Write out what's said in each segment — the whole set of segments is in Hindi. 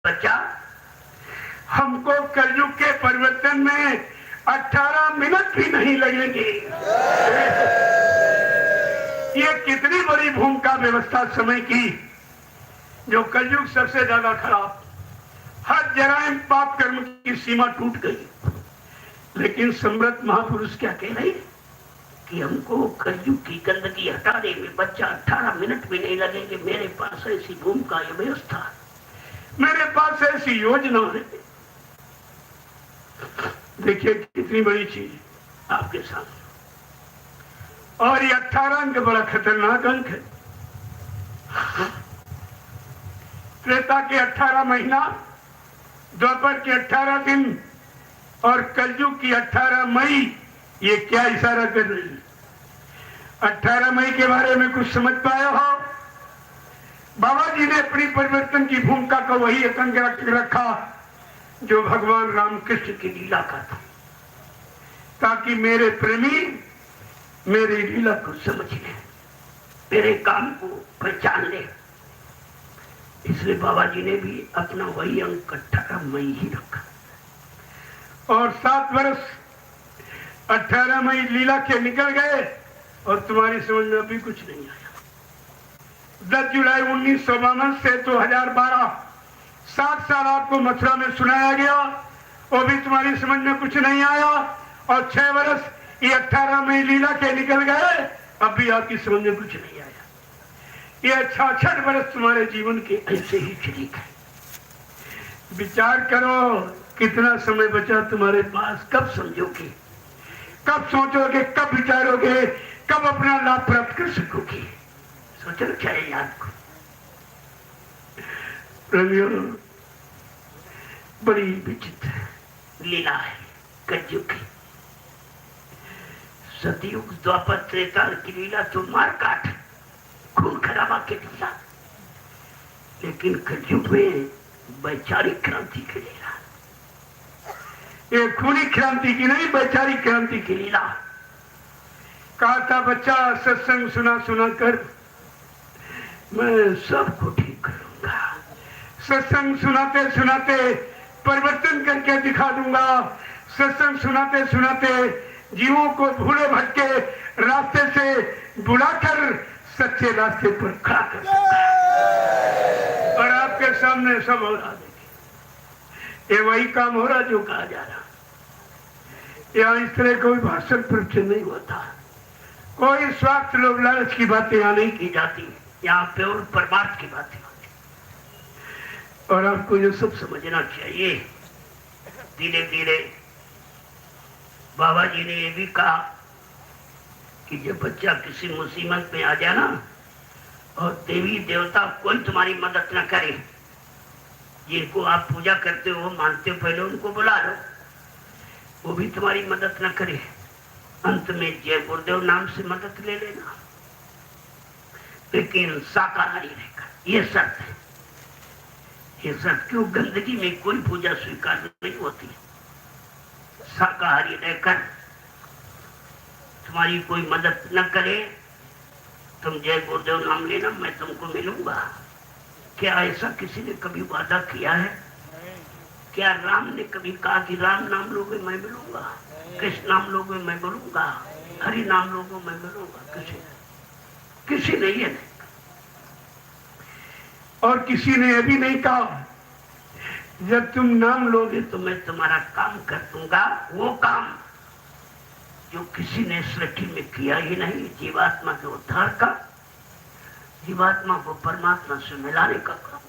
बच्चा, हमको कलयुग के परिवर्तन में 18 मिनट भी नहीं लगेंगे। ये कितनी बड़ी भूमिका व्यवस्था समय की, जो कलयुग सबसे ज्यादा खराब, हर जराइम पाप कर्म की सीमा टूट गई। लेकिन सम्राट महापुरुष क्या कह रहे कि हमको कलयुग की गंदगी हटाने में बच्चा 18 मिनट भी नहीं लगेंगे। मेरे पास ऐसी भूमिका, ये व्यवस्था, मेरे पास ऐसी योजना है। देखिए कितनी बड़ी चीज आपके सामने। और ये 18 अंक बड़ा खतरनाक अंक है। त्रेता के 18 महीना, द्वापर के 18 दिन और कलयुग की 18 मई, ये क्या इशारा कर रही है? 18 मई के बारे में कुछ समझ पाए हो? बाबा जी ने अपनी परिवर्तन की भूमिका को वही अंग रखा जो भगवान रामकृष्ण की लीला का था, ताकि मेरे प्रेमी मेरी लीला को समझ ले, मेरे काम को पहचान ले। इसलिए बाबा जी ने भी अपना वही अंक 18 मई ही रखा। और 7 वर्ष 18 मई लीला के निकल गए और तुम्हारी समझ में अभी कुछ नहीं आया। 10 जुलाई 1952 से 2012 7 साल आपको मथुरा में सुनाया गया, वो भी तुम्हारी समझ में कुछ नहीं आया। और 6 वर्ष ये 18 मई लीला के निकल गए, अब भी आपकी समझ में कुछ नहीं आया। ये 66 वर्ष तुम्हारे जीवन के ऐसे ही चले गए। विचार करो कितना समय बचा तुम्हारे पास, कब समझोगे, कब सोचोगे, कब विचारोगे, कब अपना लाभ प्राप्त कर सकोगे? सोचना चाहिए आपको। प्रेमियों, बड़ी विचित्र लीला है कलयुग की। सतयुग द्वापर त्रेता की लीला तो मार काट, खून खराबा की लीला, लेकिन कलयुग में वैचारिक क्रांति की लीला। ये खूनी क्रांति की नहीं, वैचारिक क्रांति की लीला। कहा था बच्चा, सत्संग सुना सुना कर मैं सबको ठीक करूंगा, सत्संग सुनाते सुनाते परिवर्तन करके दिखा दूंगा, सत्संग सुनाते सुनाते जीवों को भूले भटके रास्ते से बुलाकर सच्चे रास्ते पर खड़ा कर दूंगा। और आपके सामने सब हो रहा, देखिए ये वही काम हो रहा जो कहा जा रहा। यहाँ इस तरह कोई भाषण प्रवचन नहीं होता, कोई स्वार्थ लोभ लालच की बातें यहाँ नहीं की जाती, यहाँ पे और परमार्थ की बातें होती। और आपको ये सब समझना चाहिए। धीरे धीरे बाबा जी ने ये भी कहा कि जब बच्चा किसी मुसीबत में आ जाए ना, और देवी देवता कोई तुम्हारी मदद न करे, जिनको आप पूजा करते हो मानते हो, पहले उनको बुला लो, वो भी तुम्हारी मदद न करे, अंत में जय गुरुदेव नाम से मदद ले लेना, लेकिन शाकाहारी रहकर। ये शर्त है, ये शर्त। क्यों? गंदगी में कोई पूजा स्वीकार नहीं होती। शाकाहारी रहकर तुम्हारी कोई मदद न करे, तुम जय गुरुदेव नाम लेना, मैं तुमको मिलूंगा। क्या ऐसा किसी ने कभी वादा किया है? क्या राम ने कभी कहा कि राम नाम लोगे मैं मिलूंगा, कृष्ण नाम लोगे मैं मिलूंगा, हरि नाम लोगो मैं मिलूंगा? किसी ने ये नहीं। और किसी ने यह भी नहीं कहा जब तुम नाम लोगे तो मैं तुम्हारा काम कर दूंगा, वो काम जो किसी ने सृष्टि में किया ही नहीं, जीवात्मा के उद्धार का, जीवात्मा को परमात्मा से मिलाने का काम।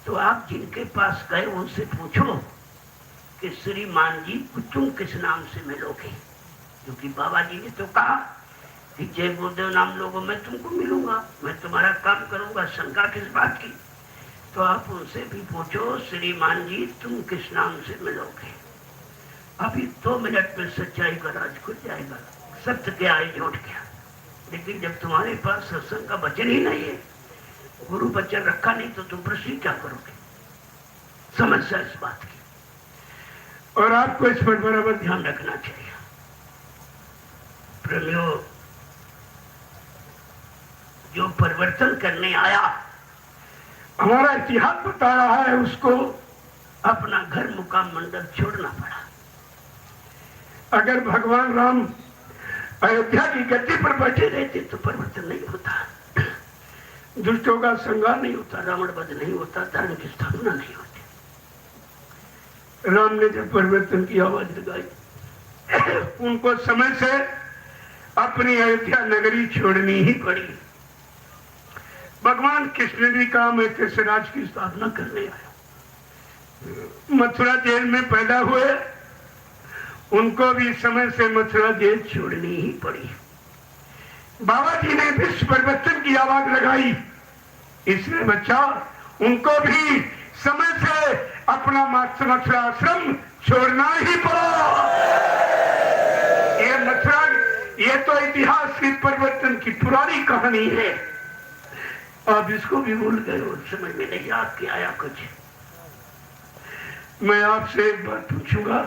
तो आप जिनके पास गए उनसे पूछो कि श्रीमान जी तुम किस नाम से मिलोगे? क्योंकि बाबा जी ने तो कहा कि जय गुरुदेव नाम लोगों मैं तुमको मिलूंगा, मैं तुम्हारा काम करूंगा। शंका किस बात की? तो आप उनसे भी पूछो, श्रीमान जी तुम किस नाम से मिलोगे? अभी 2 मिनट में सच्चाई का राज खुल जाएगा, सत्य के आए झूठ क्या। लेकिन जब तुम्हारे पास सत्संग का वचन ही नहीं है, गुरु वचन रखा नहीं, तो तुम प्रश्न क्या करोगे? समस्या इस बात की। और आपको इस पर बराबर ध्यान रखना चाहिए। प्रेमियों, जो परिवर्तन करने आया हमारा इतिहास बता रहा है उसको अपना घर मुकाम मंडप छोड़ना पड़ा। अगर भगवान राम अयोध्या की गद्दी पर बैठे रहते तो परिवर्तन नहीं होता, दुष्टों का संहार नहीं होता, रावण वध नहीं होता, धर्म की स्थापना नहीं होती। राम ने जब परिवर्तन की आवाज लगाई उनको समय से अपनी अयोध्या नगरी छोड़नी ही पड़ी। भगवान कृष्ण ने भी कहा मैं तेरे राज की स्थापना करने आया। मथुरा जेल में पैदा हुए, उनको भी समय से मथुरा जेल छोड़नी ही पड़ी। बाबा जी ने विश्व परिवर्तन की आवाज लगाई, इसलिए बच्चा उनको भी समय से अपना मथुरा आश्रम छोड़ना ही पड़ा। ये मथुरा, ये तो इतिहास की परिवर्तन की पुरानी कहानी है। अब इसको भी भूल गए, उस समय में नहीं याद किया आया कुछ। मैं आपसे एक बात पूछूंगा,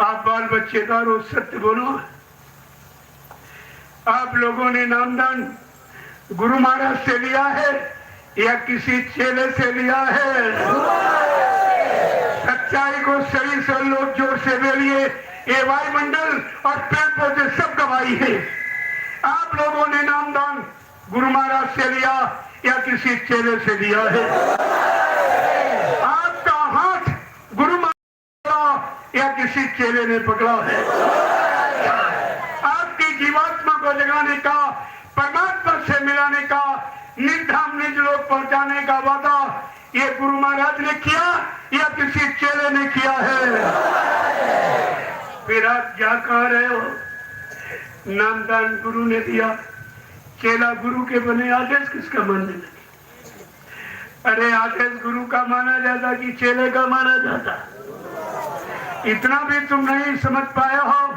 आप बाल बच्चेदार हो, सत्य बोलो। आप लोगों ने नामदान गुरु महाराज से लिया है या किसी चेले से लिया है? सच्चाई को सही से लोग जोर से बोलिए। ये वायुमंडल और पेड़ पौधे सब गवाही है। आप लोगों ने नामदान गुरु महाराज से लिया या किसी चेले से लिया है? आपका हाथ गुरु महाराज या किसी चेले ने पकड़ा है? आपकी जीवात्मा को जगाने का, परमात्मा से मिलाने का, निर्धाम निज लोक पहुंचाने का वादा ये गुरु महाराज ने किया या किसी चेले ने किया है? फिर आप क्या कह रहे हो? नामदान गुरु ने दिया, चेला गुरु के बने, आदेश किसका मानने लगे? अरे आदेश गुरु का माना जाता कि चेले का माना जाता? इतना भी तुम नहीं समझ पाए हो।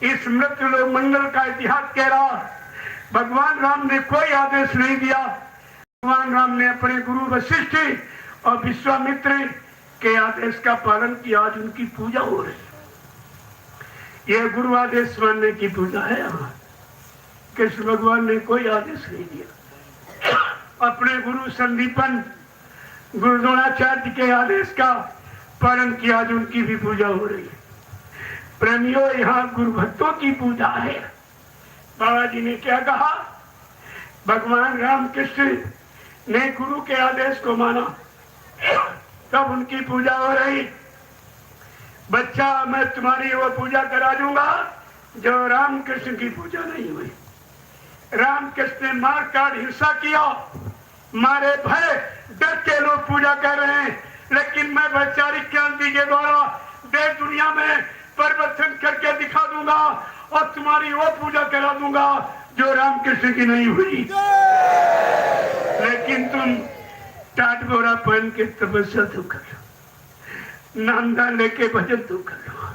इस मृत्यु लोक मंडल का इतिहास कह रहा, भगवान राम ने कोई आदेश नहीं दिया। भगवान राम ने अपने गुरु वशिष्ठ और विश्वामित्र के आदेश का पालन किया। आज उनकी पूजा हो रही। यह गुरु आदेश मानने की पूजा है। यहाँ कृष्ण भगवान ने कोई आदेश नहीं दिया। अपने गुरु संदीपन गुरु द्रोणाचार्य के आदेश का पालन किया। आज उनकी भी पूजा हो रही है। प्रेमियों, यहाँ गुरु भक्तों की पूजा है। बाबा जी ने क्या कहा? भगवान राम कृष्ण ने गुरु के आदेश को माना, तब उनकी पूजा हो रही। बच्चा, मैं तुम्हारी वो पूजा करा दूंगा जो राम कृष्ण की पूजा नहीं हुई। राम कृष्ण ने मार काट हिंसा किया, मारे भय डर के लोग पूजा कर रहे हैं, लेकिन मैं वैचारिक क्रांति के द्वारा देश दुनिया में परिवर्तन करके दिखा दूंगा और तुम्हारी वो पूजा करा दूंगा जो राम कृष्ण की नहीं हुई। लेकिन तुम टाट बोरा पहन के तपस्या तो कर लो, नामदान लेके भजन तो कर लो,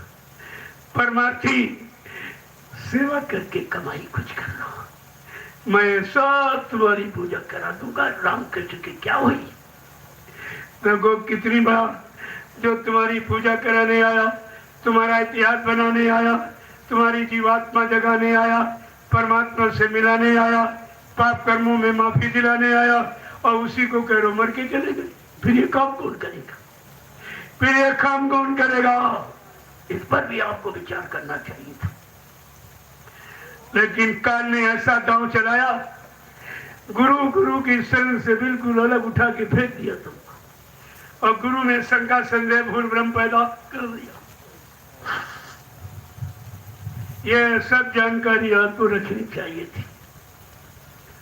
परमार्थी सेवा करके कमाई कुछ कर लो। मैं सब तुम्हारी पूजा करा दूंगा। राम कृष्ण की क्या हुई? देखो कितनी बार जो तुम्हारी पूजा कराने आया, तुम्हारा इतिहास बनाने आया, तुम्हारी जीवात्मा जगाने आया, परमात्मा से मिलाने आया, पाप कर्मों में माफी दिलाने आया, और उसी को कह रो मर के चले गए। फिर ये काम कौन करेगा? फिर ये काम कौन करेगा? इस पर भी आपको विचार करना चाहिए था। लेकिन काल ने ऐसा दांव चलाया, गुरु की शरण से बिल्कुल अलग उठा के फेंक दिया तुमको, और गुरु ने शंका संदेह भूल भ्रम पैदा कर दिया। ये सब जानकारी आपको रखनी चाहिए थी।